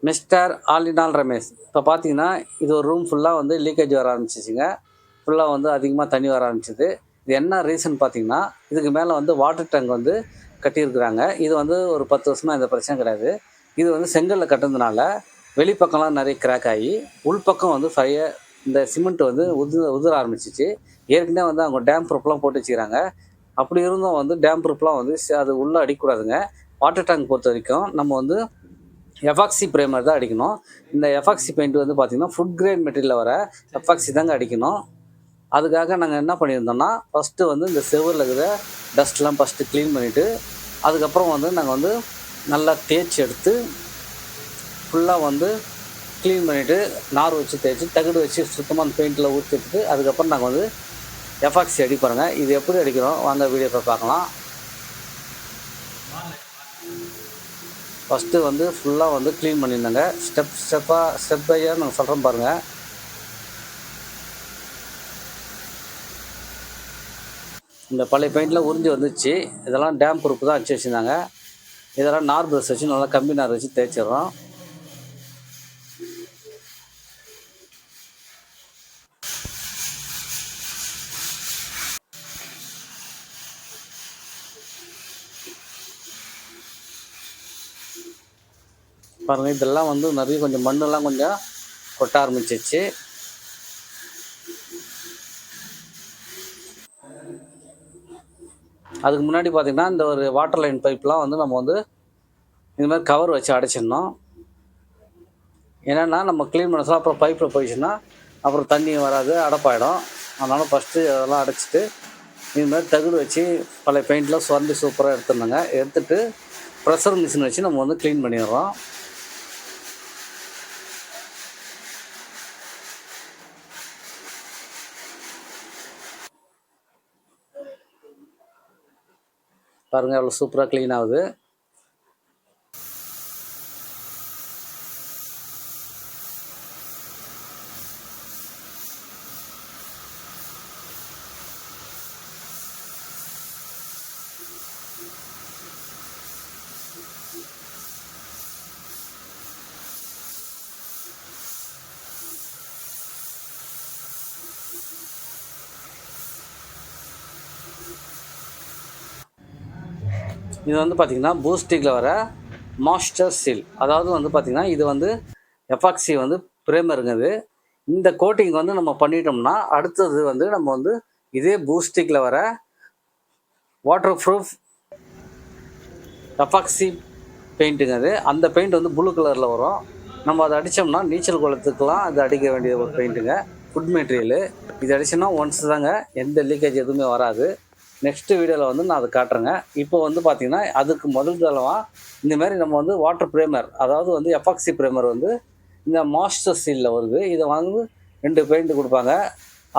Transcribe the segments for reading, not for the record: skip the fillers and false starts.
Mister all in all Ramesh. இப்போ பார்த்தீங்கன்னா இது ஒரு ரூம் ஃபுல்லாக வந்து லீக்கேஜ் வர ஆரம்பிச்சிச்சுங்க. ஃபுல்லாக வந்து அதிகமாக தண்ணி வர ஆரம்பிச்சிது. இது என்ன ரீசன் பார்த்தீங்கன்னா, இதுக்கு மேலே வந்து வாட்டர் டேங்க் வந்து கட்டியிருக்கிறாங்க. இது வந்து ஒரு 10 வருஷமாக இந்த பிரச்சனை கிடையாது. இது வந்து செங்கல்ல கட்டுனதுனால வெளிப்பக்கம்லாம் நிறைய கிராக் ஆகி உள்பக்கம் வந்து இந்த சிமெண்ட் வந்து உதிர ஆரம்பிச்சிச்சு. ஏற்கனவே வந்து அவங்க டேம் ப்ரூஃப்லாம் போட்டு வச்சுக்கிறாங்க. அப்படி இருந்தும் வந்து டேம் ப்ரூஃப்லாம் வந்து அது உள்ளே அடிக்கக்கூடாதுங்க. வாட்டர் டேங்க் பொறுத்த வரைக்கும் நம்ம வந்து எஃபாக்சி ப்ரைமர் தான் அடிக்கணும். இந்த எஃபாக்சி பெயிண்ட் வந்து பார்த்திங்கன்னா ஃபுட் கிரேட் மெட்டீரியலில் வர எஃபாக்சி தாங்க அடிக்கணும். அதுக்காக நாங்கள் என்ன பண்ணியிருந்தோம்னா, ஃபஸ்ட்டு வந்து இந்த செவரில் இருக்கிற டஸ்ட்லாம் ஃபஸ்ட்டு க்ளீன் பண்ணிவிட்டு, அதுக்கப்புறம் வந்து நாங்கள் வந்து நல்லா தேய்ச்சி எடுத்து ஃபுல்லாக வந்து க்ளீன் பண்ணிவிட்டு நார் வச்சு தேய்ச்சி தகடு வச்சு சுத்தமாக அந்த பெயிண்டில் ஊற்றிட்டு அதுக்கப்புறம் நாங்கள் வந்து எஃபாக்சி அடிப்போங்க. இது எப்படி அடிக்கிறோம் வாங்க வீடியோ போய் பார்க்கலாம். ஃபஸ்ட்டு வந்து ஃபுல்லாக வந்து க்ளீன் பண்ணியிருந்தாங்க. ஸ்டெப் பையாக நாங்கள் சொல்கிறோம் பாருங்கள். இந்த பழைய பெயிண்ட்லாம் உறிஞ்சி வந்துச்சு. இதெல்லாம் டேம் ப்ரூஃப் தான் அடிச்சு வச்சுருந்தாங்க. இதெல்லாம் நார் ப்ரஷ் வச்சு நல்லா கம்பி நார் வச்சு தேய்ச்சிடுறோம். பாருங்கள், இதெல்லாம் வந்து நிறைய கொஞ்சம் மண்ணெல்லாம் கொஞ்சம் கொட்ட ஆரம்பிச்சிச்சு. அதுக்கு முன்னாடி பார்த்திங்கன்னா இந்த ஒரு வாட்டர் லைன் பைப்லாம் வந்து நம்ம வந்து இந்த மாதிரி கவர் வச்சு அடைச்சிடணும். ஏன்னா நம்ம க்ளீன் பண்ண சொல்ல அப்புறம் பைப்பில் போயிடுச்சுன்னா அப்புறம் தண்ணி வராது, அடைப்பாயிடும். அதனால் ஃபஸ்ட்டு அதெல்லாம் அடைச்சிட்டு இது மாதிரி தகுடு வச்சு பழைய பெயிண்ட்லாம் சுரண்டி சூப்பராக எடுத்துருந்தாங்க. எடுத்துகிட்டு ப்ரெஷர் மிஷின் வச்சு நம்ம வந்து க்ளீன் பண்ணிடுறோம். பாருங்கள் எவ்வளோ சூப்பராக க்ளீன் ஆகுது. இது வந்து பார்த்திங்கன்னா பூஸ்டிக்கில் வர மாஸ்டர் சீல். அதாவது வந்து பார்த்திங்கன்னா இது வந்து எஃபாக்சி வந்து ப்ரைமருங்கிறது. இந்த கோட்டிங் வந்து நம்ம பண்ணிட்டோம்னா அடுத்தது வந்து நம்ம வந்து இதே பூஸ்டிக்கில் வர வாட்டர் ப்ரூஃப் எஃபாக்சி பெயிண்ட்டுங்கிறது. அந்த பெயிண்ட் வந்து ப்ளூ கலரில் வரும். நம்ம அதை அடித்தோம்னா நீச்சல் குளத்துக்கெலாம் அது அடிக்க வேண்டிய ஒரு பெயிண்ட்டுங்க. Food material. இது அடிச்சோம்னா ஒன்ஸ் தாங்க, எந்த லீக்கேஜ் எதுவுமே வராது. நெக்ஸ்ட்டு வீடியோவில் வந்து நான் அதை காட்டுறேங்க. இப்போ வந்து பார்த்திங்கன்னா அதுக்கு முதல் தளவாக இந்தமாரி நம்ம வந்து வாட்டர் ப்ரைமர், அதாவது வந்து எஃபாக்சி ப்ரைமர் வந்து இந்த மாஸ்டர் சீலில் வருது. இதை வந்து 2 பெயிண்ட்டு கொடுப்பாங்க.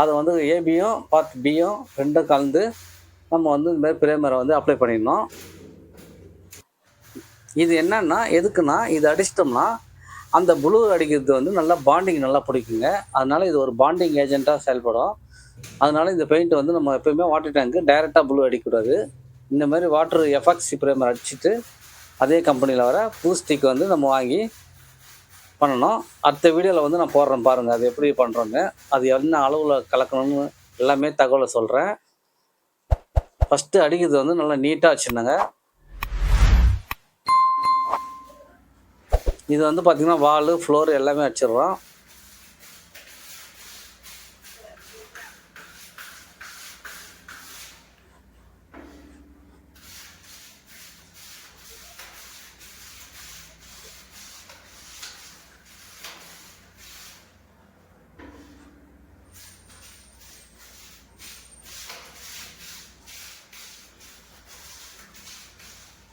அதை வந்து ஏபியும் பார்ட் பியும் 2 கலந்து நம்ம வந்து இந்தமாரி ப்ரைமரை வந்து அப்ளை பண்ணிடணும். இது என்னன்னா எதுக்குன்னா, இது அடிச்சிட்டோம்னா அந்த ப்ளூ அடிக்கிறது வந்து நல்லா பாண்டிங் நல்லா பிடிக்குங்க. அதனால் இது ஒரு பாண்டிங் ஏஜெண்ட்டாக செயல்படும். அதனால் இந்த பெயிண்ட் வந்து நம்ம எப்போயுமே வாட்டர் டேங்க்கு டைரெக்டாக ப்ளூ அடிக்கக்கூடாது. இந்த மாதிரி வாட்டர் எஃபாக்சி ப்ரைமர் அடிச்சுட்டு அதே கம்பெனியில் வர பூஸ்டிக் வந்து நம்ம வாங்கி பண்ணணும். அடுத்த வீடியோவில் வந்து நான் போடுறேன் பாருங்கள் அது எப்படி பண்ணுறோன்னு. அது என்ன அளவில் கலக்கணும்னு எல்லாமே தகவலை சொல்கிறேன். ஃபஸ்ட்டு அடிக்கிறது வந்து நல்லா நீட்டாக வச்சுருந்தாங்க. இது வந்து பார்த்திங்கன்னா வாலு ஃப்ளோர் எல்லாமே வச்சிடுறோம்.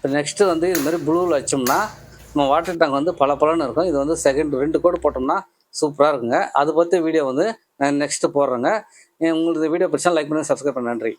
இப்போ நெக்ஸ்ட்டு வந்து இதுமாதிரி ப்ளூவில் வச்சோம்னா நம்ம வாட்டர் டேங்க் வந்து பளபளன்னு இருக்கும். இது வந்து 2 கோடு போட்டோம்னா சூப்பராக இருக்குங்க. அதை பற்றி வீடியோ வந்து நான் நெக்ஸ்ட்டு போடுறேங்க. உங்களுக்கு இந்த வீடியோ பிடிச்சா லைக் பண்ணி சப்ஸ்கிரைப் பண்ண. நன்றி.